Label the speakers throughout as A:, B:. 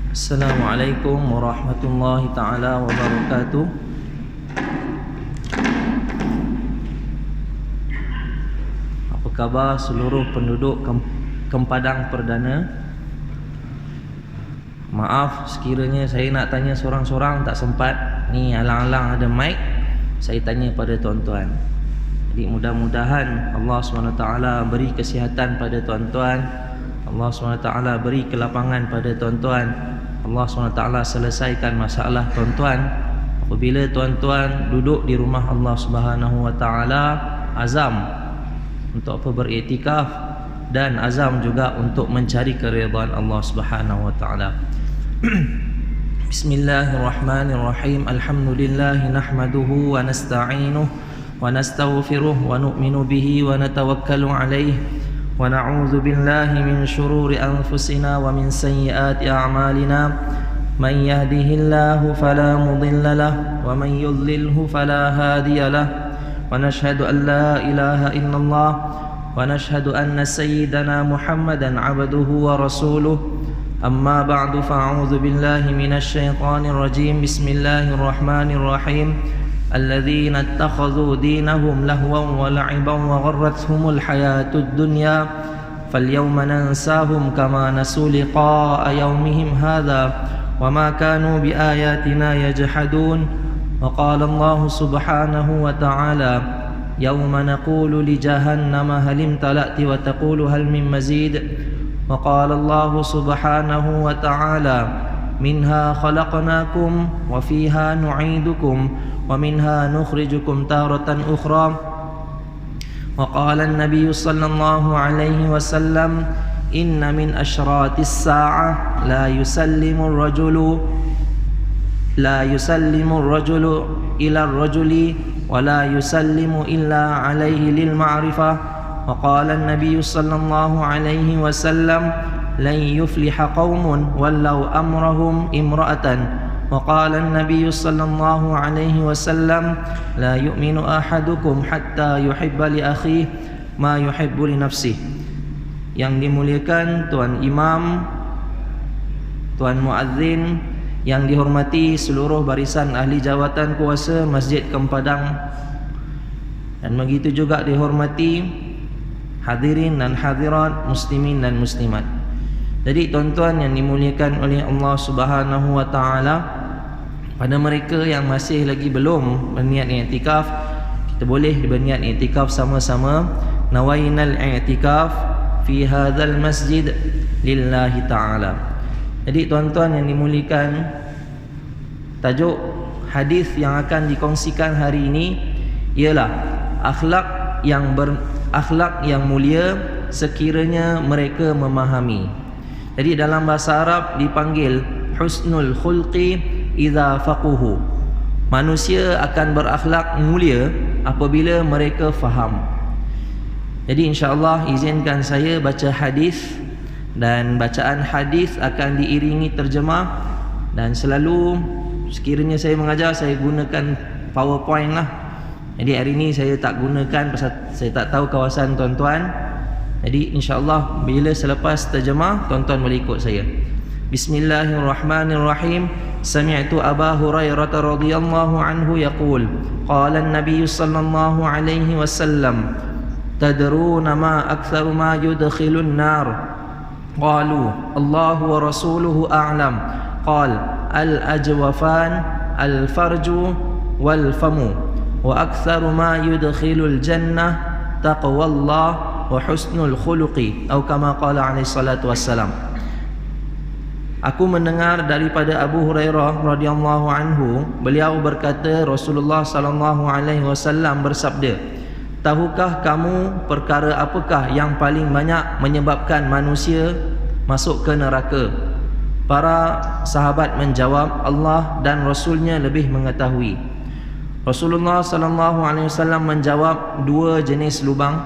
A: Assalamualaikum warahmatullahi ta'ala wabarakatuh. Apa khabar seluruh penduduk Kempadan Perdana? Maaf sekiranya saya nak tanya sorang-sorang tak sempat. Ni alang-alang ada mic, saya tanya pada tuan-tuan. Jadi mudah-mudahan Allah SWT beri kesihatan pada tuan-tuan, Allah SWT beri kelapangan pada tuan-tuan, Allah SWT selesaikan masalah tuan-tuan. Apabila tuan-tuan duduk di rumah Allah SWT, azam untuk apa? Beriktikaf, dan azam juga untuk mencari keridhaan Allah SWT. Bismillahirrahmanirrahim. Alhamdulillahi nahmaduhu wa nasta'inuh wa nastaghfiruh wa nu'minu bihi wa natawakkalu alayh wa na'udzu billahi min shururi anfusina wa min sayyiati a'malina. Man yahdihillahu fala mudilla lahu wa man yudlilhu fala hadiya lahu. Wa nashhadu an la ilaha illallah wa nashhadu anna sayyidana Muhammadan 'abduhu wa rasuluh. Amma ba'du, fa'udzu billahi minasy syaithanir rajim. Bismillahirrahmanirrahim. Alladzina ittakhadhu dinahum lahwan wa la'iban wa gharrathumul hayatud dunya falyawma nansahum kama nasu liqa'a yawmihim hadha wa ma kanu biayatina yajhadun. Wa qala Allah subhanahu wa ta'ala yawma naqulu li jahannama hal imtala'ti wa taqulu hal min mazid. Wa qala Allah subhanahu wa ta'ala minha khalaqnakum wa fiha nu'idukum wa minha nukhrijukum taratan ukhra. Wa qala an-nabiy sallallahu alaihi wasallam inna min ashratis sa'ah la yusallimu ar-rajulu ila ar-rajuli wa la yusallimu illa alaihi lil ma'rifah. Wa qala an-nabiy sallallahu alaihi wasallam lan yufliha qaumun wallau amrahum imra'atan. Wa qala an-nabiy sallallahu alaihi wasallam la yu'minu ahadukum hatta yuhibba li akhihi ma yuhibbu li nafsihi. Yang dimuliakan Tuan Imam, Tuan Muazzin, yang dihormati seluruh barisan ahli jawatan kuasa Masjid Kempadan, dan begitu juga dihormati hadirin dan hadirat, muslimin dan muslimat. Jadi tuan-tuan yang dimuliakan oleh Allah Subhanahu wa taala, pada mereka yang masih lagi belum berniat i'tikaf, kita boleh berniat i'tikaf sama-sama. Nawainal i'tikaf fi hadzal masjid lillahi taala. Jadi tuan-tuan yang dimuliakan, tajuk hadis yang akan dikongsikan hari ini ialah akhlak yang mulia sekiranya mereka memahami. Jadi dalam bahasa Arab dipanggil husnul khulqi idza faquhu. Manusia akan berakhlak mulia apabila mereka faham. Jadi insya-Allah izinkan saya baca hadis, dan bacaan hadis akan diiringi terjemah, dan selalu sekiranya saya mengajar saya gunakan PowerPoint lah. Jadi hari ini saya tak gunakan pasal saya tak tahu kawasan tuan-tuan. Jadi insya-Allah bila selepas terjemah tuan-tuan boleh ikut saya. Bismillahirrahmanirrahim. Sami'tu Aba Hurairah radhiyallahu anhu yaqul qala an-nabiy sallallahu alaihi wasallam tadruna ma aktsaru ma yudkhilun nar qalu Allahu wa rasuluhu a'lam qala al-ajwafan al-farju wal famu wa aktsaru ma yudkhilul jannah taqwallah wa husnul khuluqi atau kama qala alaihi salatu wassalam. Aku mendengar daripada Abu Hurairah radhiyallahu anhu, beliau berkata Rasulullah sallallahu alaihi wasallam bersabda, tahukah kamu perkara apakah yang paling banyak menyebabkan manusia masuk ke neraka? Para sahabat menjawab, Allah dan Rasulnya lebih mengetahui. Rasulullah sallallahu alaihi wasallam menjawab, dua jenis lubang.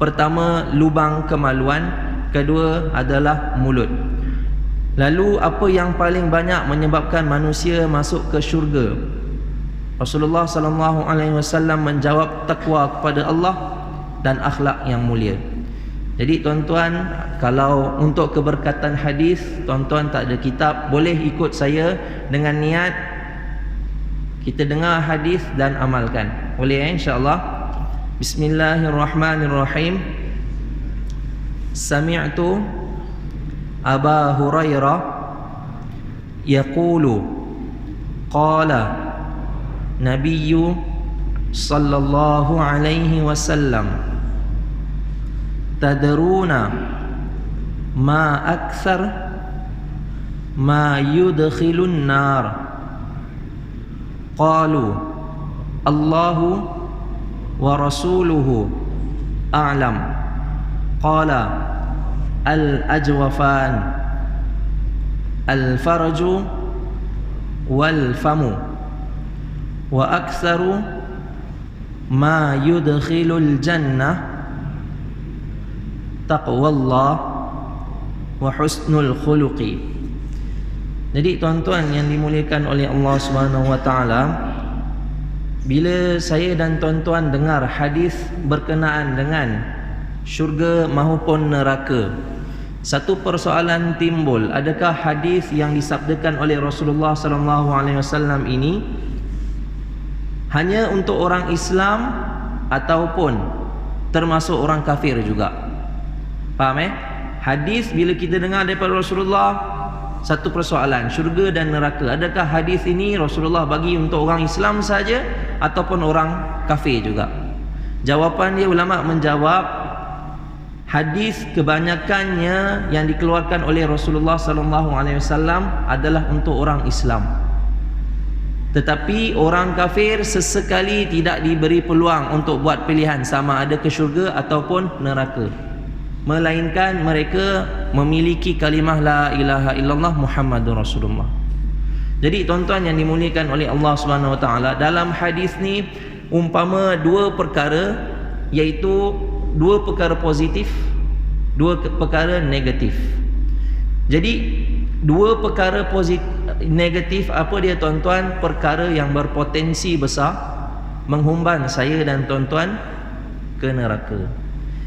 A: Pertama, lubang kemaluan. Kedua adalah mulut. Lalu apa yang paling banyak menyebabkan manusia masuk ke syurga? Rasulullah sallallahu alaihi wasallam menjawab, takwa kepada Allah dan akhlak yang mulia. Jadi tuan-tuan, kalau untuk keberkatan hadis, tuan-tuan tak ada kitab, boleh ikut saya dengan niat kita dengar hadis dan amalkan. Boleh insya-Allah. Bismillahirrahmanirrahim. Sami'tu Aba Hurairah yaqulu qala Nabiyyu sallallahu alaihi wasallam tadruna ma akthar ma yudkhilun nar qalu Allahu wa rasuluhu a'lam qala al-ajwafan al-farju wal famu wa aktsaru ma yudkhilul jannah taqwallah wa husnul khuluqi. Jadi tuan-tuan yang dimuliakan oleh Allah Subhanahu wa taala, bila saya dan tuan-tuan dengar hadis berkenaan dengan syurga maupun neraka, satu persoalan timbul, adakah hadis yang disabdakan oleh Rasulullah sallallahu alaihi wasallam ini hanya untuk orang Islam ataupun termasuk orang kafir juga? Faham Hadis bila kita dengar daripada Rasulullah, satu persoalan, syurga dan neraka, adakah hadis ini Rasulullah bagi untuk orang Islam saja ataupun orang kafir juga? Jawapan dia, ulama menjawab, hadis kebanyakannya yang dikeluarkan oleh Rasulullah sallallahu alaihi wasallam adalah untuk orang Islam. Tetapi orang kafir sesekali tidak diberi peluang untuk buat pilihan sama ada ke syurga ataupun neraka, melainkan mereka memiliki kalimah la ilaha illallah Muhammadur Rasulullah. Jadi tuan-tuan yang dimuliakan oleh Allah Subhanahu wa taala, dalam hadis ni umpama dua perkara, iaitu dua perkara positif, dua perkara negatif. Jadi dua perkara negatif apa dia tuan-tuan? Perkara yang berpotensi besar menghumban saya dan tuan-tuan ke neraka.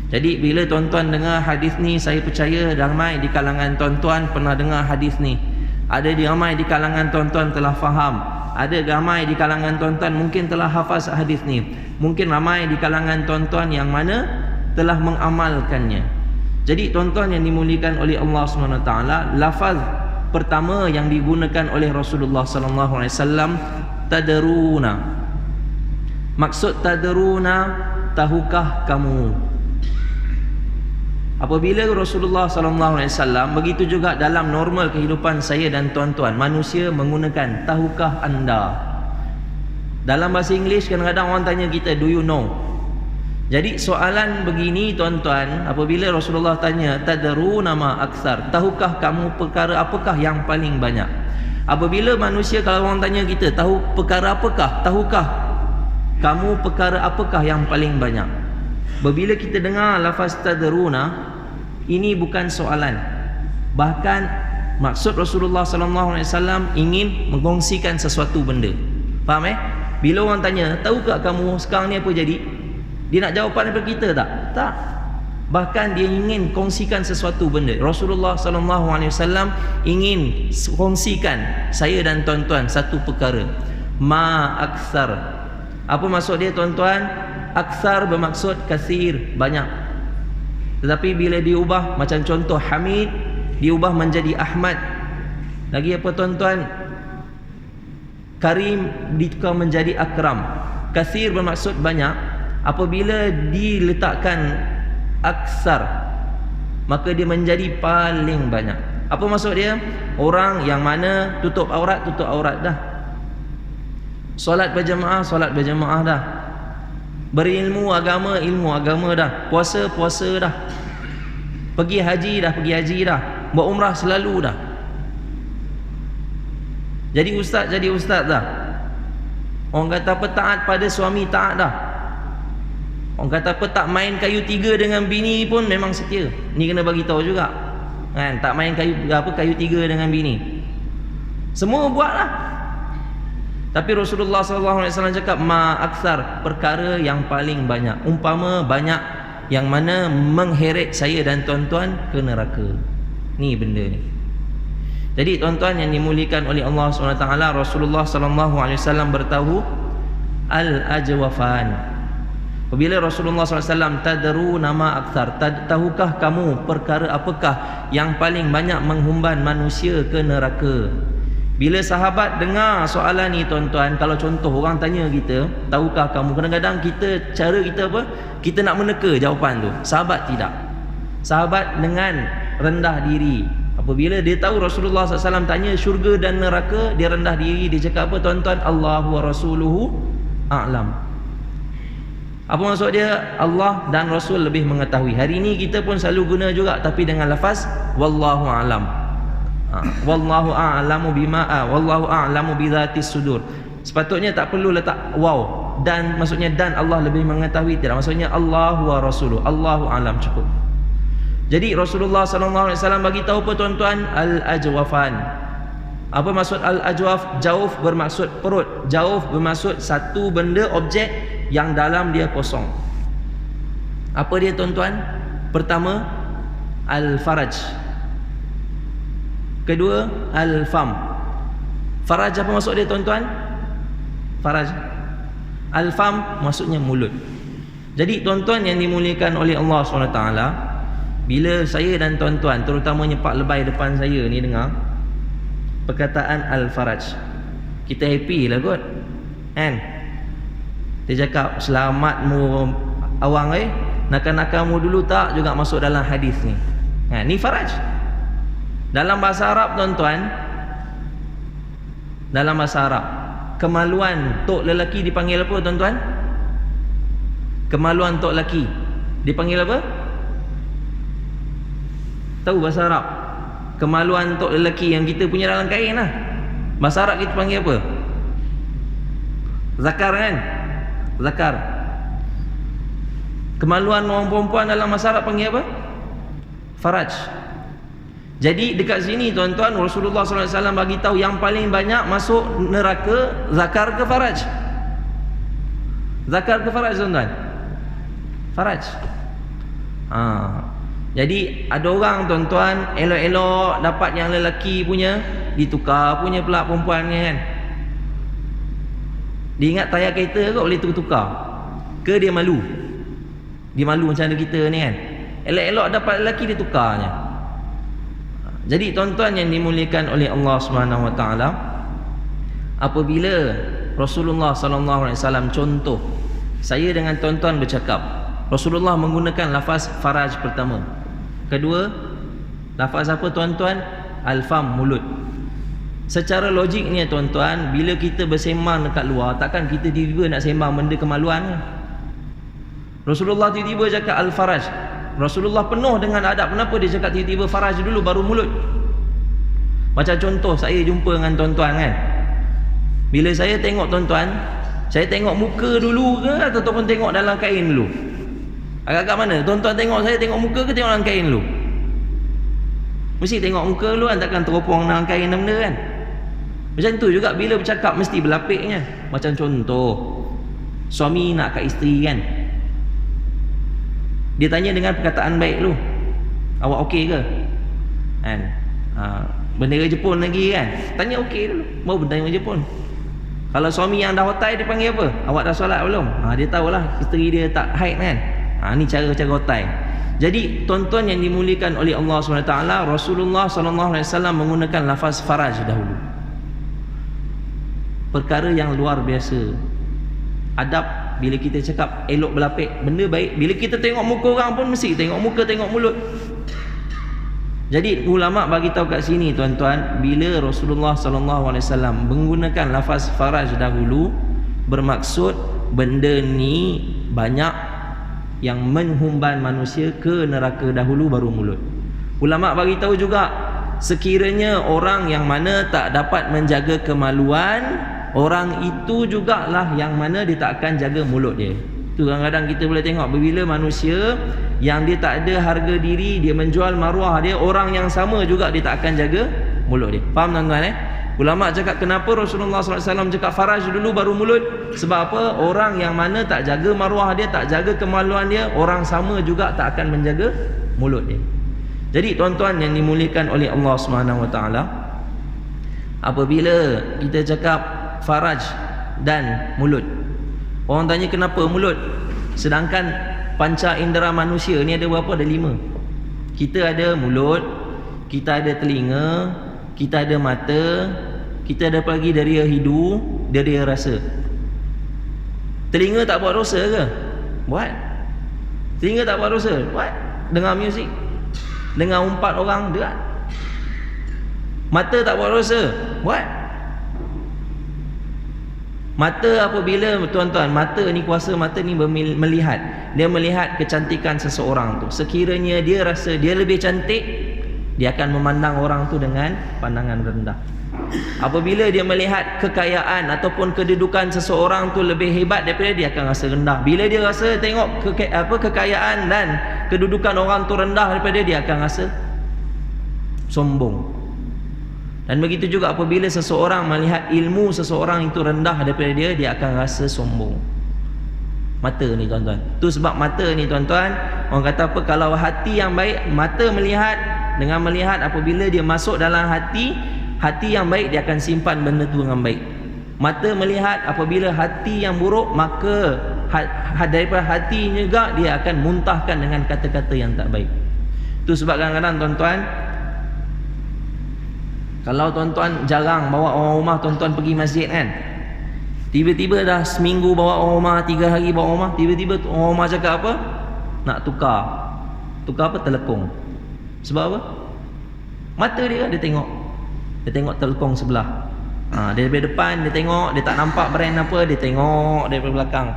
A: Jadi bila tuan-tuan dengar hadis ni, saya percaya ramai di kalangan tuan-tuan pernah dengar hadis ni. Ada ramai di kalangan tuan-tuan telah faham. Ada ramai di kalangan tuan-tuan mungkin telah hafaz hadis ni. Mungkin ramai di kalangan tuan-tuan yang mana telah mengamalkannya. Jadi tuan-tuan yang dimuliakan oleh Allah SWT, lafaz pertama yang digunakan oleh Rasulullah SAW, tadruna. Maksud tadruna, tahukah kamu? Apabila Rasulullah SAW, begitu juga dalam normal kehidupan saya dan tuan-tuan, manusia menggunakan tahukah anda. Dalam bahasa Inggeris kadang-kadang orang tanya kita, do you know? Jadi soalan begini tuan-tuan, apabila Rasulullah tanya tadruna ma aktsar, tahukah kamu perkara apakah yang paling banyak? Apabila manusia, kalau orang tanya kita, tahu perkara apakah? Tahukah kamu perkara apakah yang paling banyak? Bila kita dengar lafaz tadruna, ini bukan soalan. Bahkan maksud Rasulullah SAW ingin mengkongsikan sesuatu benda. Faham Bila orang tanya, tahukah kamu sekarang ni apa jadi? Dia nak jawapan daripada kita tak? Tak. Bahkan dia ingin kongsikan sesuatu benda. Rasulullah SAW ingin kongsikan saya dan tuan-tuan satu perkara. Ma aksar. Apa maksud dia tuan-tuan? Aksar bermaksud kasir, banyak. Tetapi bila diubah, macam contoh Hamid diubah menjadi Ahmad. Lagi apa tuan-tuan? Karim ditukar menjadi Akram. Kasir bermaksud banyak. Apabila diletakkan aksar, maka dia menjadi paling banyak. Apa maksud dia? Orang yang mana tutup aurat dah. Solat berjamaah dah. Berilmu agama, ilmu agama dah. Puasa dah. Pergi haji dah. Berumrah selalu dah. Jadi ustaz dah. Orang kata apa, taat pada suami, taat dah. Orang kata apa, tak main kayu tiga dengan bini pun memang setia. Ni kena bagi tahu juga. Kan, tak main kayu tiga dengan bini. Semua buatlah. Tapi Rasulullah SAW cakap ma aksar, perkara yang paling banyak. Umpama banyak yang mana mengheret saya dan tuan-tuan ke neraka. Ni benda ni. Jadi tuan-tuan yang dimuliakan oleh Allah SWT, Rasulullah SAW bertahu al-ajwafan. Apabila Rasulullah SAW tadru nama akthar, tahukah kamu perkara apakah yang paling banyak menghumban manusia ke neraka? Bila sahabat dengar soalan ni tuan-tuan, kalau contoh orang tanya kita, tahukah kamu, kadang-kadang cara kita apa? Kita nak meneka jawapan tu. Sahabat tidak. Sahabat dengan rendah diri. Apabila dia tahu Rasulullah SAW tanya syurga dan neraka, dia rendah diri, dia cakap apa tuan-tuan? Allahu wa rasuluhu a'lam. Apa maksud dia? Allah dan Rasul lebih mengetahui. Hari ini kita pun selalu guna juga, tapi dengan lafaz wallahu a'lam. Wallahu a'lamu wallahu a'lamu bidzatis sudur. Sepatutnya tak perlu letak wow, dan maksudnya dan Allah lebih mengetahui, tidak. Maksudnya Allah wa rasuluh, Allahu a'lam, cukup. Jadi Rasulullah SAW bagi tahu apa tuan-tuan? Al-ajwafan. Apa maksud al-ajwaf? Jauf bermaksud perut, jauf bermaksud satu benda, objek yang dalam dia kosong. Apa dia tuan-tuan? Pertama, al-faraj. Kedua, al-fam. Faraj apa maksud dia tuan-tuan? Faraj. Al-fam maksudnya mulut. Jadi tuan-tuan yang dimuliakan oleh Allah SWT, bila saya dan tuan-tuan, terutamanya Pak Lebay depan saya ni dengar perkataan al-faraj, kita happy lah kot, kan? Dia cakap selamatmu awang nakal-nakalmu dulu tak juga masuk dalam hadis ni. Ni faraj. Dalam bahasa Arab tuan-tuan, dalam bahasa Arab, kemaluan tok lelaki dipanggil apa tuan-tuan? Kemaluan tok lelaki dipanggil apa? Tahu bahasa Arab? Kemaluan tok lelaki yang kita punya dalam kain lah. Bahasa Arab kita panggil apa? Zakar, kan? Zakar. Kemaluan orang perempuan dalam bahasa Arab panggil apa? Faraj. Jadi dekat sini tuan-tuan, Rasulullah SAW bagi tahu yang paling banyak masuk neraka zakar ke faraj? Zakar ke faraj tuan-tuan? Faraj. Jadi ada orang tuan-tuan elok-elok dapat yang lelaki punya, ditukar punya pula perempuannya, kan? Dia ingat tayar kereta kot boleh tukar. Ke dia malu? Dia malu macam ada kita ni, kan? Elok-elok dapat lelaki, dia tukarnya. Jadi tuan-tuan yang dimuliakan oleh Allah SWT, apabila Rasulullah SAW contoh, saya dengan tuan-tuan bercakap, Rasulullah menggunakan lafaz faraj pertama. Kedua, lafaz apa tuan-tuan? Al-fam, mulut. Secara logiknya tuan-tuan, bila kita bersembang dekat luar, takkan kita tiba-tiba nak sembang benda kemaluan kan? Rasulullah tiba-tiba cakap al-faraj. Rasulullah penuh dengan adab. Kenapa dia cakap tiba-tiba faraj dulu baru mulut? Macam contoh saya jumpa dengan tuan-tuan, kan? Bila saya tengok tuan-tuan, saya tengok muka dulu ke ataupun tengok dalam kain dulu? Agak-agak mana? Tuan-tuan tengok saya tengok muka ke tengok dalam kain dulu? Mesti tengok muka dulu kan, takkan teropong dalam kain dan benda, kan? Macam tu juga bila bercakap mesti berlapiknya. Macam contoh, suami nak kat isteri, kan? Dia tanya dengan perkataan baik dulu, awak okey ke? Kan? Bendera Jepun lagi, kan? Tanya okey dulu, baru bendera Jepun. Kalau suami yang dah hotai, dia panggil apa? Awak dah solat belum? Dia tahulah isteri dia tak haid, kan? Ni cara-cara hotai. Jadi tuan-tuan yang dimuliakan oleh Allah SWT, Rasulullah SAW menggunakan lafaz faraj dahulu. Perkara yang luar biasa. Adab bila kita cakap elok berlapik, benda baik. Bila kita tengok muka orang pun mesti tengok muka, tengok mulut. Jadi ulama bagi tahu kat sini tuan-tuan, bila Rasulullah SAW menggunakan lafaz faraj dahulu, bermaksud benda ni banyak yang menghumban manusia ke neraka dahulu baru mulut. Ulama bagi tahu juga, sekiranya orang yang mana tak dapat menjaga kemaluan, orang itu jugalah yang mana dia tak akan jaga mulut dia. Tu kadang-kadang kita boleh tengok, bila manusia yang dia tak ada harga diri, dia menjual maruah dia, orang yang sama juga dia tak akan jaga mulut dia. Faham tuan-tuan? Ulama cakap kenapa Rasulullah SAW cakap faraj dulu baru mulut? Sebab apa? Orang yang mana tak jaga maruah dia, tak jaga kemaluan dia, orang sama juga tak akan menjaga mulut dia. Jadi tuan-tuan yang dimuliakan oleh Allah SWT, apabila kita cakap faraj dan mulut, orang tanya kenapa mulut? Sedangkan panca indera manusia ni ada berapa? Ada 5. Kita ada mulut, kita ada telinga, kita ada mata, kita ada apa lagi? Dari hidung, dari rasa. Telinga tak buat dosa ke? Buat. Telinga tak buat dosa? Buat. Dengar muzik, dengar umpat orang, dia. Mata tak buat dosa? Buat. Mata apabila tuan-tuan, mata ni kuasa mata ni melihat. Dia melihat kecantikan seseorang tu. Sekiranya dia rasa dia lebih cantik, dia akan memandang orang tu dengan pandangan rendah. Apabila dia melihat kekayaan ataupun kedudukan seseorang tu lebih hebat daripada dia, akan rasa rendah. Bila dia rasa tengok kekayaan dan kedudukan orang tu rendah daripada dia, akan rasa sombong. Dan begitu juga apabila seseorang melihat ilmu seseorang itu rendah daripada dia, dia akan rasa sombong. Mata ni tuan-tuan. Tu sebab mata ni tuan-tuan, orang kata apa, kalau hati yang baik, mata melihat, dengan melihat apabila dia masuk dalam hati yang baik, dia akan simpan benda tu dengan baik. Mata melihat apabila hati yang buruk, maka daripada hati juga dia akan muntahkan dengan kata-kata yang tak baik. Tu sebab kadang-kadang tuan-tuan, kalau tuan-tuan jarang bawa orang rumah tuan-tuan pergi masjid kan, tiba-tiba dah seminggu bawa orang rumah, 3 hari bawa orang rumah, tiba-tiba orang rumah cakap apa? Nak tukar apa? Telekong. Sebab apa? Mata dia tengok. Dia tengok telekong sebelah. Dia daripada depan dia tengok, dia tak nampak brand apa, dia tengok daripada belakang.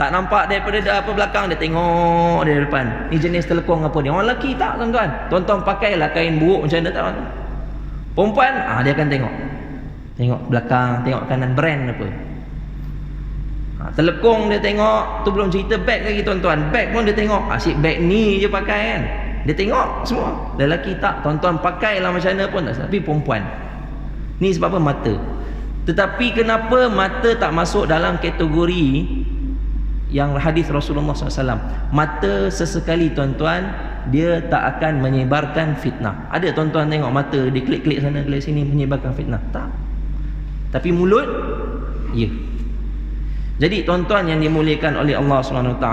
A: Tak nampak daripada apa belakang, dia tengok dari depan. Ni jenis telekong apa dia? Orang lelaki tak tuan-tuan. Tuan-tuan pakailah kain buruk macam mana tak tuan-tuan. Perempuan, dia akan tengok belakang, tengok kanan, brand apa. Telekong dia tengok, tu belum cerita beg lagi tuan-tuan. Beg pun dia tengok, asyik beg ni je pakai kan. Dia tengok semua. Lelaki tak, tuan-tuan pakailah macam mana pun tak. Tapi perempuan, ni sebab apa? Mata. Tetapi kenapa mata tak masuk dalam kategori yang hadis Rasulullah SAW? Mata sesekali tuan-tuan, dia tak akan menyebarkan fitnah. Ada tuan-tuan tengok mata dia klik-klik sana klik sini menyebarkan fitnah? Tak. Tapi mulut, ya. Jadi tuan-tuan yang dimuliakan oleh Allah SWT,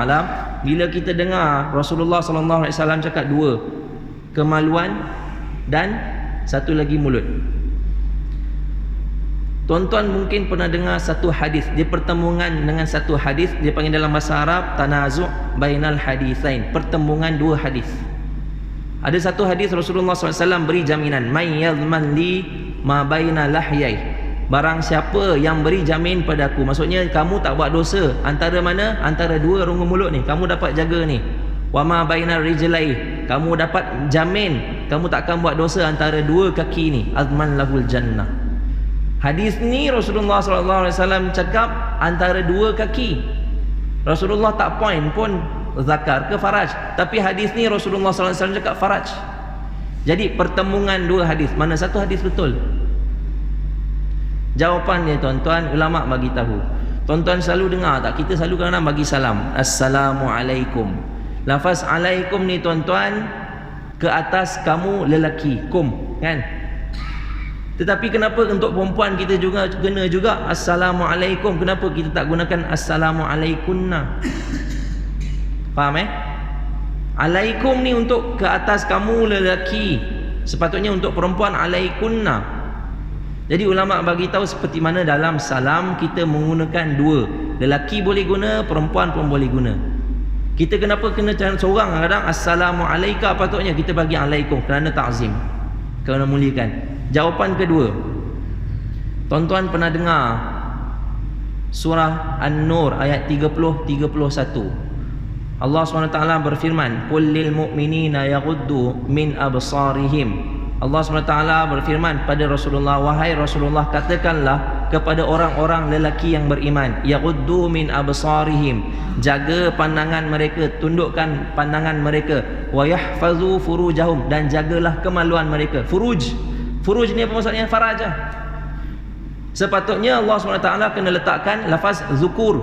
A: bila kita dengar Rasulullah SAW cakap 2, kemaluan dan satu lagi mulut. Tuan-tuan mungkin pernah dengar satu hadis, dia pertembungan dengan satu hadis, dia panggil dalam bahasa Arab tanazu' bainal haditsain, pertembungan 2 hadis. Ada satu hadis Rasulullah SAW beri jaminan, may yadhman li ma baina lahyai, barang siapa yang beri jamin padaku, maksudnya kamu tak buat dosa antara mana? Antara 2 rongga mulut ni, kamu dapat jaga ni. Wa ma baina rijlai, kamu dapat jamin kamu takkan buat dosa antara 2 kaki ni. Azman lahul jannah. Hadis ni Rasulullah SAW cakap antara 2 kaki. Rasulullah tak point pun zakar ke faraj, tapi hadis ni Rasulullah SAW cakap faraj. Jadi pertembungan 2 hadis, mana satu hadis betul? Jawapannya tuan-tuan, ulama bagi tahu. Tuan-tuan selalu dengar tak? Kita selalu kadang-kadang bagi salam, Assalamualaikum. Lafaz alaikum ni tuan-tuan, ke atas kamu lelaki, kum kan? Tetapi kenapa untuk perempuan kita juga kena juga Assalamualaikum? Kenapa kita tak gunakan Assalamualaikunna? Faham Alaikum ni untuk ke atas kamu lelaki, sepatutnya untuk perempuan alaikunna. Jadi ulama bagi tahu seperti mana dalam salam kita menggunakan 2. Lelaki boleh guna, perempuan pun boleh guna. Kita kenapa kena seorang kadang Assalamualaikum, patutnya kita bagi alaikum kerana ta'zim, kerana muliakan. Jawapan kedua, tuan-tuan pernah dengar surah An-Nur ayat 30-31. Allah SWT berfirman, qul lil mu'minina yaghuddu min absarihim. Allah SWT berfirman pada Rasulullah, wahai Rasulullah, katakanlah kepada orang-orang lelaki yang beriman, yaghuddu min absarihim, jaga pandangan mereka, tundukkan pandangan mereka, wa yahfazu furujahum, dan jagalah kemaluan mereka. Furuj ni apa maksudnya? Faraj. Sepatutnya Allah SWT kena letakkan lafaz zukur.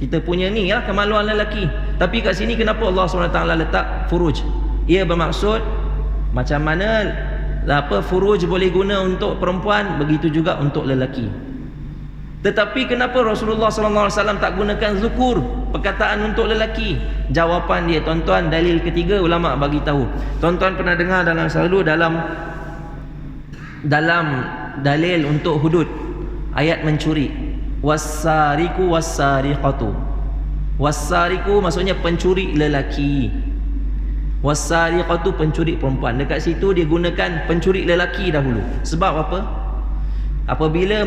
A: Kita punya ni ya, kemaluan lelaki. Tapi kat sini kenapa Allah SWT letak furuj? Ia bermaksud macam mana furuj boleh guna untuk perempuan, begitu juga untuk lelaki. Tetapi kenapa Rasulullah SAW tak gunakan zukur, perkataan untuk lelaki? Jawapan dia tuan-tuan, dalil ketiga ulama bagi tahu. Tuan-tuan pernah dengar selalu dalam dalil untuk hudud, ayat mencuri, wassariku wassariqatu. Wassariku maksudnya pencuri lelaki, wassariqatu pencuri perempuan. Dekat situ dia gunakan pencuri lelaki dahulu. Sebab apa? Apabila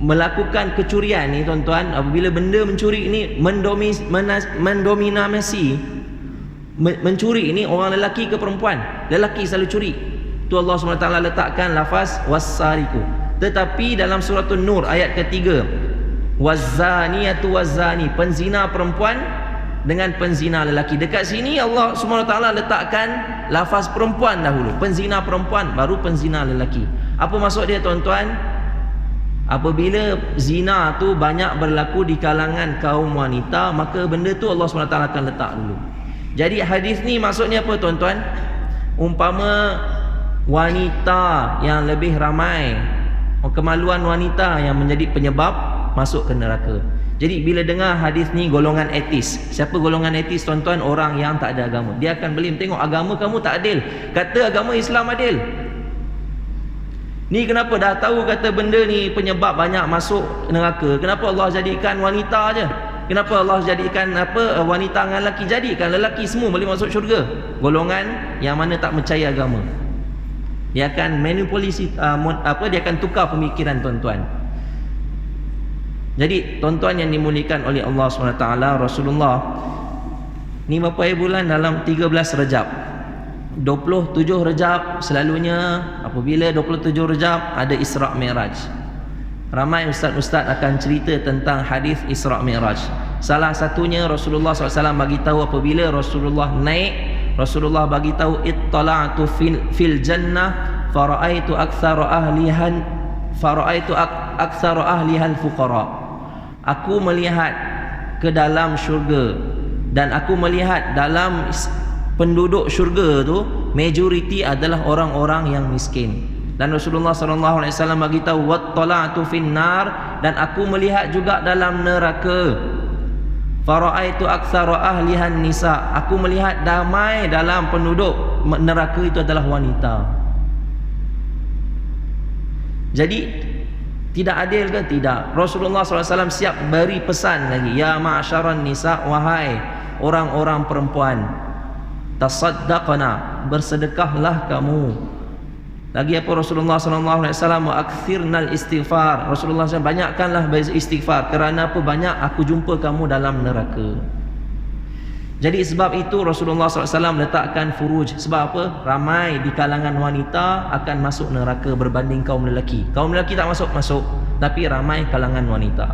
A: melakukan kecurian ni tuan-tuan, apabila benda mencuri ni mendominasi, mencuri ini orang lelaki ke perempuan? Lelaki selalu curi. Tu Allah SWT letakkan lafaz wassariku. Tetapi dalam surah An-Nur ayat ketiga, wazzaniyatu wazzani, penzina perempuan dengan penzina lelaki. Dekat sini Allah SWT letakkan lafaz perempuan dahulu, penzina perempuan baru penzina lelaki. Apa maksud dia tuan-tuan? Apabila zina tu banyak berlaku di kalangan kaum wanita, maka benda tu Allah SWT akan letak dulu. Jadi hadis ni maksudnya apa tuan-tuan? Umpama wanita yang lebih ramai, kemaluan wanita yang menjadi penyebab masuk ke neraka. Jadi bila dengar hadis ni, golongan etis. Siapa golongan etis tuan-tuan? Orang yang tak ada agama. Dia akan belim, tengok agama kamu tak adil, kata agama Islam adil. Ni kenapa dah tahu kata benda ni penyebab banyak masuk neraka, kenapa Allah jadikan wanita aje? Kenapa Allah jadikan wanita dengan lelaki? Jadikan lelaki semua boleh masuk syurga. Golongan yang mana tak percaya agama, dia akan manipulasi, dia akan tukar pemikiran tuan-tuan. Jadi tuan-tuan yang dimuliakan oleh Allah SWT, Rasulullah ni berapa bulan dalam 13 Rejab, 27 Rejab selalunya. Apabila 27 Rejab ada Isra' Mi'raj. Ramai ustaz-ustaz akan cerita tentang hadis Isra' Mi'raj. Salah satunya Rasulullah SAW bagi tahu, apabila Rasulullah naik, Rasulullah bagi tahu, ittala'tu fil jannah fara'aitu aktsara ahlihan fuqara. Aku melihat ke dalam syurga dan aku melihat dalam penduduk syurga tu majoriti adalah orang-orang yang miskin. Dan Rasulullah SAW bagi tahu, wattala'tu finnar, dan aku melihat juga dalam neraka, fara'aitu aktsara ahlihan nisa, aku melihat damai dalam penduduk neraka itu adalah wanita. Jadi tidak adil ke? Tidak. Rasulullah SAW siap beri pesan lagi, ya ma'syaran nisa, wahai orang-orang perempuan, tasaddaqna, bersedekahlah kamu. Lagi apa Rasulullah SAW? Wa akthirnal istighfar. Rasulullah SAW, banyakkanlah beristighfar. Kerana apa? Banyak aku jumpa kamu dalam neraka. Jadi sebab itu Rasulullah SAW letakkan furuj. Sebab apa? Ramai di kalangan wanita akan masuk neraka berbanding kaum lelaki. Kaum lelaki tak masuk, tapi ramai kalangan wanita.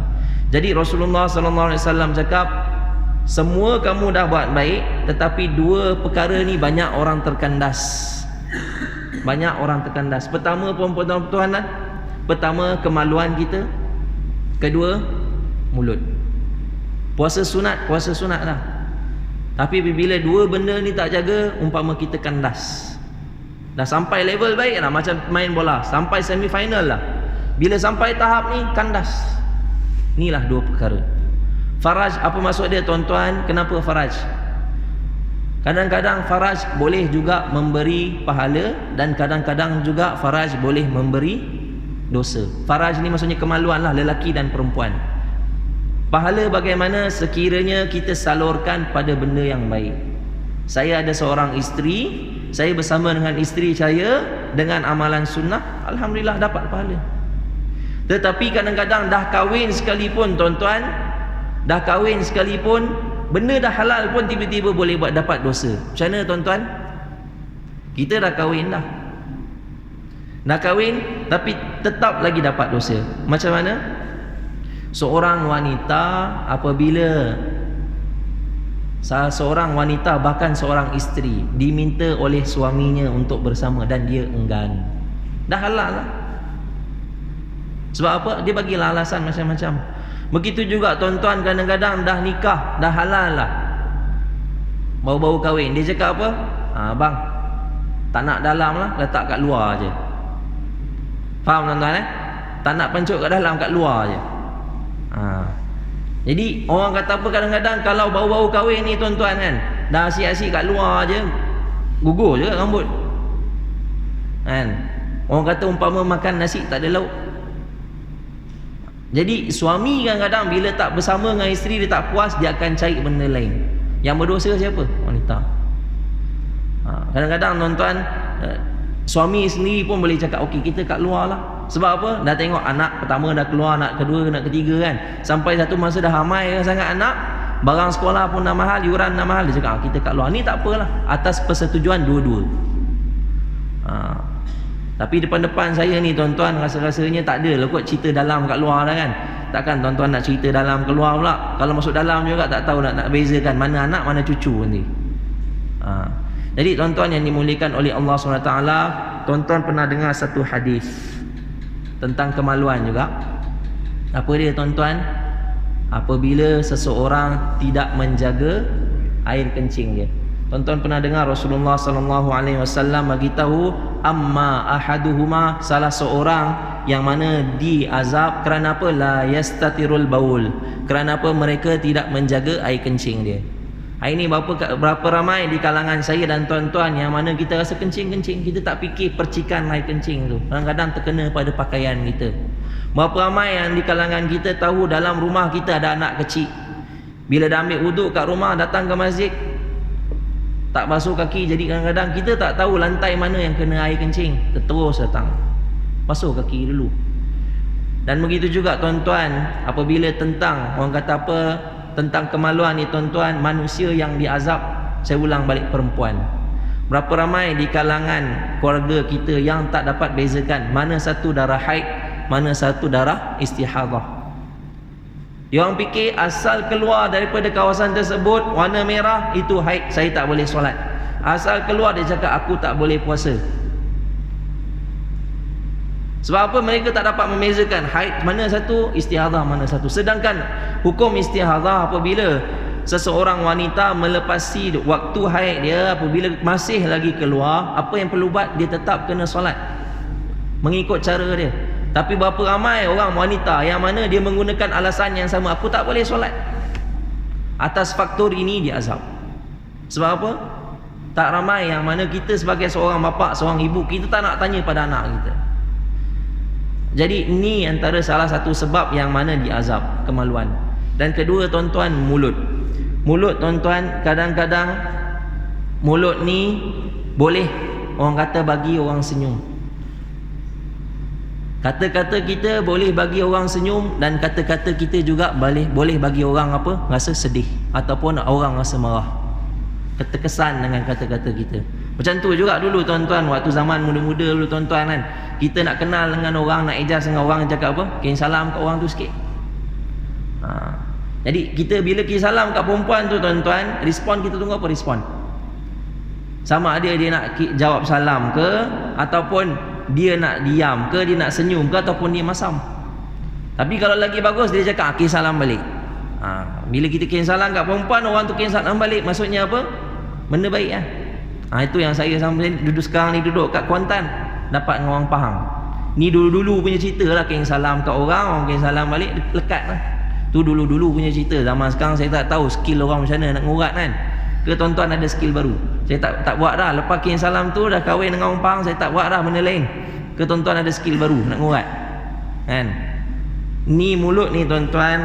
A: Jadi Rasulullah SAW cakap, semua kamu dah buat baik, tetapi dua perkara ni banyak orang terkandas. Banyak orang terkandas. Pertama, perempuan-perempuan, pertama kemaluan kita, kedua mulut. Puasa sunat lah. Tapi bila dua benda ni tak jaga, umpama kita kandas. Dah sampai level baik lah, macam main bola, sampai semifinal lah. Bila sampai tahap ni, kandas. Inilah dua perkara. Faraj, apa maksud dia tuan-tuan? Kenapa faraj? Kadang-kadang faraj boleh juga memberi pahala, dan kadang-kadang juga faraj boleh memberi dosa. Faraj ni maksudnya kemaluan lah, lelaki dan perempuan. Pahala bagaimana? Sekiranya kita salurkan pada benda yang baik. Saya ada seorang isteri, saya bersama dengan isteri saya dengan amalan sunnah, alhamdulillah dapat pahala. Tetapi kadang-kadang dah kahwin sekalipun tuan-tuan, dah kahwin sekalipun, benda dah halal pun tiba-tiba boleh buat dapat dosa. Macam mana tuan-tuan? Kita dah kahwin dah. Dah kahwin tapi tetap lagi dapat dosa. Macam mana? Seorang wanita apabila seorang wanita, bahkan seorang isteri, diminta oleh suaminya untuk bersama dan dia enggan, dah halal lah. Sebab apa? Dia bagilah alasan macam-macam. Begitu juga tuan-tuan kadang-kadang dah nikah, dah halal lah, baru-baru kahwin, dia cakap apa? Bang, tak nak dalam lah, letak kat luar je. Faham tuan-tuan Tak nak pencut kat dalam, kat luar je. Jadi orang kata apa, kadang-kadang kalau baru-baru kahwin ni tuan-tuan kan, dah asyik-asyik kat luar je, gugur je rambut kan. Orang kata umpama makan nasi tak ada lauk. Jadi suami kadang-kadang bila tak bersama dengan isteri, dia tak puas, dia akan cari benda lain. Yang berdosa siapa? Wanita. Kadang-kadang tuan-tuan, suami sendiri pun boleh cakap okey, kita kat luar lah. Sebab apa? Dah tengok anak pertama dah keluar, anak kedua, anak ketiga kan. Sampai satu masa dah ramai sangat anak, barang sekolah pun dah mahal, yuran dah mahal, dia cakap kita kat luar. Ni tak apalah, atas persetujuan dua-dua. Tapi depan-depan saya ni tuan-tuan, rasa-rasanya tak ada lah kot cerita dalam kat luar dah kan. Takkan tuan-tuan nak cerita dalam keluar pula. Kalau masuk dalam juga tak tahu nak bezakan mana anak mana cucu nanti. Jadi tuan-tuan yang dimuliakan oleh Allah SWT, tuan-tuan pernah dengar satu hadis tentang kemaluan juga. Apa dia tuan-tuan? Apabila seseorang tidak menjaga air kencing dia. Tuan-tuan pernah dengar Rasulullah SAW bagi tahu, amma ahaduhuma, salah seorang yang mana diazab kerana apa? La yastatirul baul, kerana apa? Mereka tidak menjaga air kencing dia. Ini berapa ramai di kalangan saya dan tuan-tuan yang mana kita rasa kencing-kencing, kita tak fikir percikan air kencing tu, kadang-kadang terkena pada pakaian kita. Berapa ramai yang di kalangan kita tahu dalam rumah kita ada anak kecil, bila dah ambil wuduk kat rumah, datang ke masjid tak basuh kaki. Jadi kadang-kadang kita tak tahu lantai mana yang kena air kencing, terus datang basuh kaki dulu. Dan begitu juga tuan-tuan, apabila tentang orang kata apa, tentang kemaluan ni tuan-tuan, manusia yang diazab, saya ulang balik, perempuan. Berapa ramai di kalangan keluarga kita yang tak dapat bezakan mana satu darah haid, mana satu darah istihadah. Dia orang fikir asal keluar daripada kawasan tersebut warna merah, itu haid, saya tak boleh solat. Asal keluar, dia cakap aku tak boleh puasa. Sebab apa? Mereka tak dapat membezakan haid mana satu, istihadah mana satu. Sedangkan hukum istihadah, apabila seseorang wanita melepasi waktu haid dia, apabila masih lagi keluar, apa yang perlu buat? Dia tetap kena solat mengikut cara dia. Tapi berapa ramai orang wanita yang mana dia menggunakan alasan yang sama, aku tak boleh solat. Atas faktor ini dia azab. Sebab apa? Tak ramai yang mana kita sebagai seorang bapa, seorang ibu, kita tak nak tanya pada anak kita. Jadi ini antara salah satu sebab yang mana diazab, kemaluan. Dan kedua tuan-tuan, mulut. Mulut tuan-tuan, kadang-kadang mulut ni boleh orang kata bagi orang senyum. Kata-kata kita boleh bagi orang senyum, dan kata-kata kita juga boleh bagi orang apa? Rasa sedih ataupun orang rasa marah. Terkesan dengan kata-kata kita. Macam tu juga dulu tuan-tuan, waktu zaman muda-muda dulu tuan-tuan kan, kita nak kenal dengan orang, nak ijaz dengan orang, cakap apa? Kirim salam kat orang tu sikit. Jadi kita bila kirim salam kat perempuan tu tuan-tuan, respon kita tunggu apa? Respon. Sama ada dia nak jawab salam ke, ataupun dia nak diam ke, dia nak senyum ke, ataupun dia masam. Tapi kalau lagi bagus, dia cakap kirim salam balik. Bila kita kirim salam kat perempuan, orang tu kirim salam balik, maksudnya apa? Benda baik lah. Itu yang saya sampai duduk sekarang ni, duduk kat Kuantan, dapat dengan orang Pahang. Ni dulu-dulu punya cerita lah, kirim salam kat orang, orang kirim salam balik, lekat lah. Tu dulu-dulu punya cerita. Zaman sekarang saya tak tahu skill orang macam mana nak ngurat kan. Ke tuan-tuan ada skill baru? Saya tak buat dah. Lepas kirim salam tu dah kahwin dengan orang Pahang, saya tak buat dah benda lain. Ke tuan-tuan ada skill baru nak ngurat kan. Ni mulut ni tuan-tuan,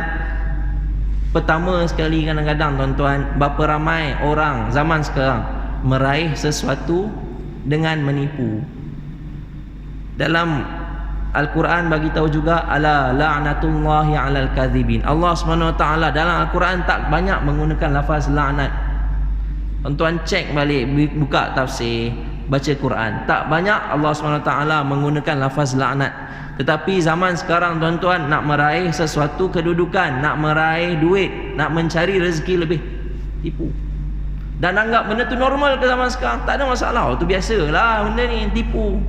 A: pertama sekali kadang-kadang tuan-tuan, berapa ramai orang zaman sekarang meraih sesuatu dengan menipu. Dalam Al-Quran bagi tahu juga, ala la'natullahi 'alal kadzibin. Allah SWT dalam Al-Quran tak banyak menggunakan lafaz laknat. Tuan-tuan cek balik, buka tafsir, baca Quran, tak banyak Allah SWT menggunakan lafaz laknat. Tetapi zaman sekarang tuan-tuan, nak meraih sesuatu kedudukan, nak meraih duit, nak mencari rezeki lebih, tipu. Dan anggap benda tu normal ke zaman sekarang, tak ada masalah, tu biasalah benda ni, tipu.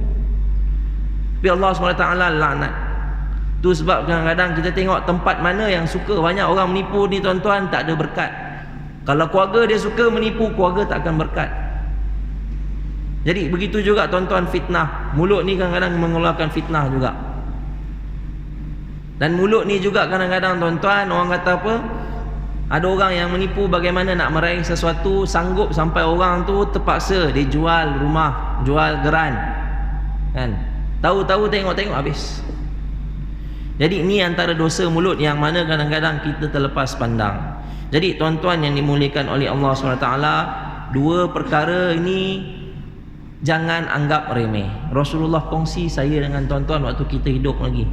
A: Tapi Allah SWT laknat. Tu sebab kadang-kadang kita tengok tempat mana yang suka banyak orang menipu ni tuan-tuan, tak ada berkat. Kalau keluarga dia suka menipu, keluarga tak akan berkat. Jadi begitu juga tuan-tuan, fitnah. Mulut ni kadang-kadang mengeluarkan fitnah juga. Dan mulut ni juga kadang-kadang tuan-tuan, orang kata apa, ada orang yang menipu bagaimana nak meraih sesuatu, sanggup sampai orang tu terpaksa dia jual rumah, jual geran, kan? Tahu-tahu tengok-tengok habis. Jadi ini antara dosa mulut yang mana kadang-kadang kita terlepas pandang. Jadi tuan-tuan yang dimuliakan oleh Allah SWT, dua perkara ini jangan anggap remeh. Rasulullah kongsi saya dengan tuan-tuan waktu kita hidup lagi.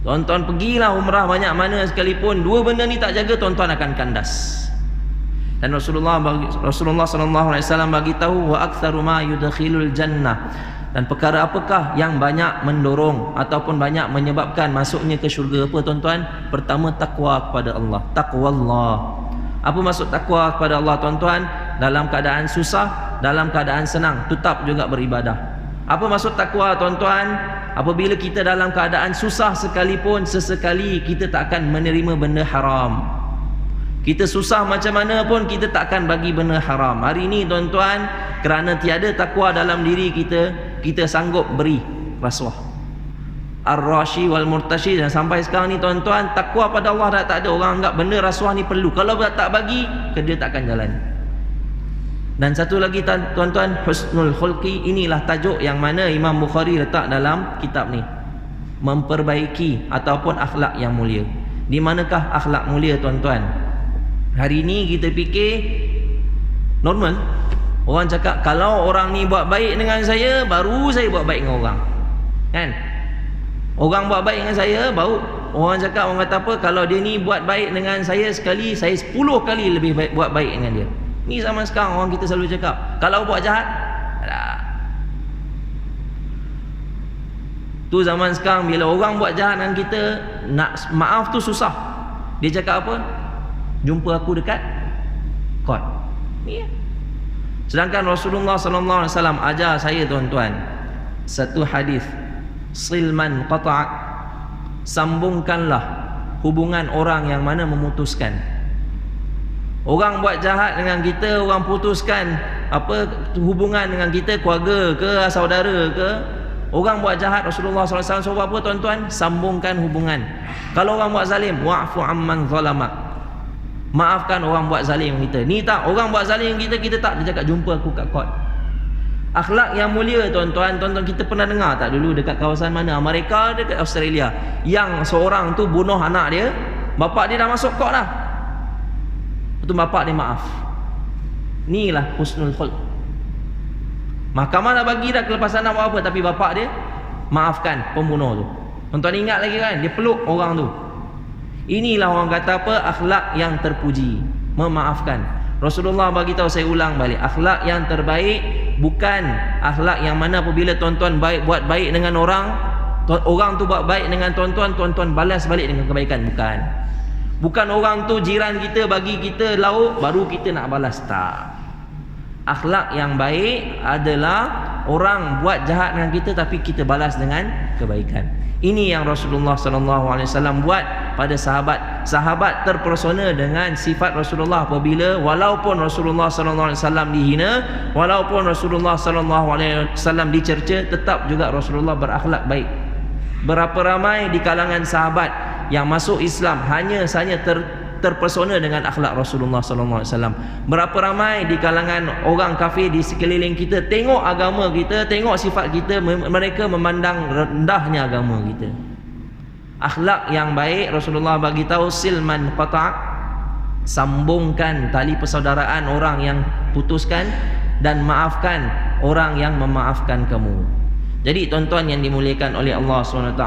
A: Tuan-tuan pergilah umrah banyak mana sekalipun, dua benda ni tak jaga, tuan-tuan akan kandas. Dan Rasulullah SAW bagi tahu, wa aktsaru ma yudkhilul jannah. Dan perkara apakah yang banyak mendorong ataupun banyak menyebabkan masuknya ke syurga? Apa tuan-tuan? Pertama, takwa kepada Allah. Takwa Allah. Apa maksud takwa kepada Allah tuan-tuan? Dalam keadaan susah, dalam keadaan senang, tetap juga beribadah. Apa maksud takwa tuan-tuan? Apabila kita dalam keadaan susah sekalipun, sesekali kita tak akan menerima benda haram. Kita susah macam mana pun, kita tak akan bagi benda haram. Hari ini tuan-tuan, kerana tiada takwa dalam diri kita, kita sanggup beri rasuah. Ar-rashi wal murtashi. Dan sampai sekarang ni tuan-tuan, takwa pada Allah dah tak ada. Orang anggap benda rasuah ni perlu. Kalau tak bagi, dia tak akan jalan. Dan satu lagi tuan-tuan, husnul khulqi. Inilah tajuk yang mana Imam Bukhari letak dalam kitab ni, memperbaiki ataupun akhlak yang mulia. Di manakah akhlak mulia tuan-tuan? Hari ni kita fikir normal. Orang cakap kalau orang ni buat baik dengan saya, baru saya buat baik dengan orang, kan? Orang buat baik dengan saya, baru orang cakap, orang kata apa, kalau dia ni buat baik dengan saya sekali, saya 10 kali lebih baik buat baik dengan dia. Ni zaman sekarang orang kita selalu cakap, kalau buat jahat, alah. Tu zaman sekarang bila orang buat jahat dengan kita, nak maaf tu susah. Dia cakap apa? Jumpa aku dekat court. Ni ya. Sedangkan Rasulullah SAW ajar saya tuan-tuan satu hadis, silman qata', sambungkanlah hubungan orang yang mana memutuskan. Orang buat jahat dengan kita, orang putuskan apa hubungan dengan kita, keluarga ke, saudara ke, orang buat jahat, Rasulullah SAW suruh apa tuan-tuan? Sambungkan hubungan. Kalau orang buat zalim, wa'fu amman zalamak, maafkan orang buat zalim kita. Ni tak, orang buat zalim kita, kita tak, dia cakap jumpa aku kat court. Akhlak yang mulia tuan-tuan, kita pernah dengar tak dulu dekat kawasan mana, Amerika, dekat Australia, yang seorang tu bunuh anak dia, bapak dia dah masuk court dah, betul bapak dia maaf. Inilah husnul khulq. Mahkamah dah bagi dah kelepasan nak buat apa, tapi bapak dia maafkan pembunuh tu. Tuan-tuan ingat lagi kan, dia peluk orang tu. Inilah orang kata apa, akhlak yang terpuji, memaafkan. Rasulullah bagi tahu, saya ulang balik, akhlak yang terbaik bukan akhlak yang mana apabila tuan-tuan buat baik dengan orang, orang tu buat baik dengan tuan-tuan, tuan-tuan balas balik dengan kebaikan. Bukan orang tu jiran kita bagi kita lauk, baru kita nak balas. Tak. Akhlak yang baik adalah orang buat jahat dengan kita, tapi kita balas dengan kebaikan. Ini yang Rasulullah SAW buat pada sahabat. Sahabat terpersona dengan sifat Rasulullah apabila walaupun Rasulullah SAW dihina, walaupun Rasulullah SAW dicerca, tetap juga Rasulullah berakhlak baik. Berapa ramai di kalangan sahabat yang masuk Islam hanya saja terpesona dengan akhlak Rasulullah SAW. Berapa ramai di kalangan orang kafir di sekeliling kita, tengok agama kita, tengok sifat kita, mereka memandang rendahnya agama kita. Akhlak yang baik, Rasulullah bagi tahu, silman qata', sambungkan tali persaudaraan orang yang putuskan, dan maafkan orang yang memaafkan kamu. Jadi tuan-tuan yang dimuliakan oleh Allah SWT,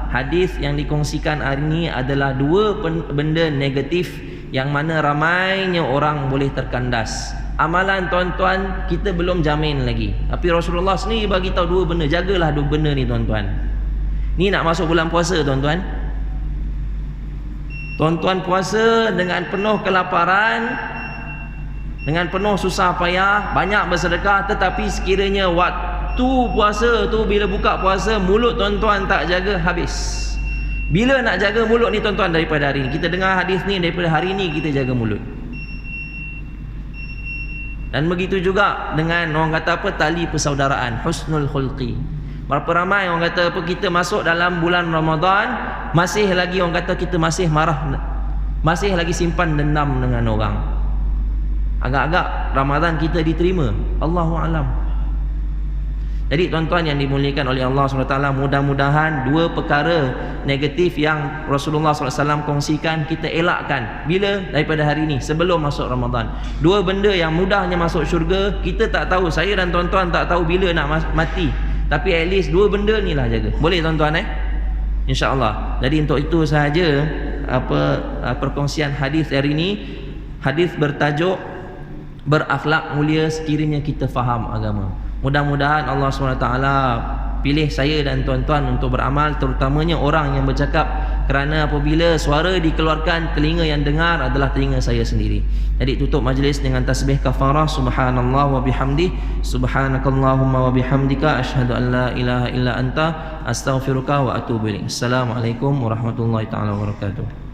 A: hadis yang dikongsikan hari ini adalah dua benda negatif yang mana ramainya orang boleh terkandas. Amalan tuan-tuan kita belum jamin lagi, tapi Rasulullah sendiri bagi tahu dua benda. Jagalah dua benda ni tuan-tuan. Ni nak masuk bulan puasa tuan-tuan. Tuan-tuan puasa dengan penuh kelaparan, dengan penuh susah payah, banyak bersedekah, tetapi sekiranya Waktu puasa tu, bila buka puasa, mulut tuan-tuan tak jaga, habis. Bila nak jaga mulut ni tuan-tuan? Daripada hari ni. Kita dengar hadis ni, daripada hari ni kita jaga mulut. Dan begitu juga dengan orang kata apa, tali persaudaraan, husnul khulqi. Berapa ramai orang kata apa, kita masuk dalam bulan Ramadan, masih lagi orang kata kita masih marah, masih lagi simpan dendam dengan orang. Agak-agak Ramadan kita diterima, Allahu a'lam. Jadi tuan-tuan yang dimuliakan oleh Allah SWT, mudah-mudahan dua perkara negatif yang Rasulullah SAW kongsikan kita elakkan. Bila? Daripada hari ini, sebelum masuk Ramadan. Dua benda yang mudahnya masuk syurga, kita tak tahu, saya dan tuan-tuan tak tahu bila nak mati. Tapi at least dua benda ni lah jaga. Boleh tuan-tuan InsyaAllah. Jadi untuk itu sahaja perkongsian hadis hari ini. Hadis bertajuk berakhlak mulia sekiranya kita faham agama. Mudah-mudahan Allah SWT pilih saya dan tuan-tuan untuk beramal, terutamanya orang yang bercakap, kerana apabila suara dikeluarkan, telinga yang dengar adalah telinga saya sendiri. Jadi tutup majlis dengan tasbih kafarah, subhanallah wa bihamdih, subhanakallahumma wa bihamdika, asyhadu an la ilaha illa anta, astaghfiruka wa atubu ilaik. Assalamualaikum warahmatullahi taala wabarakatuh.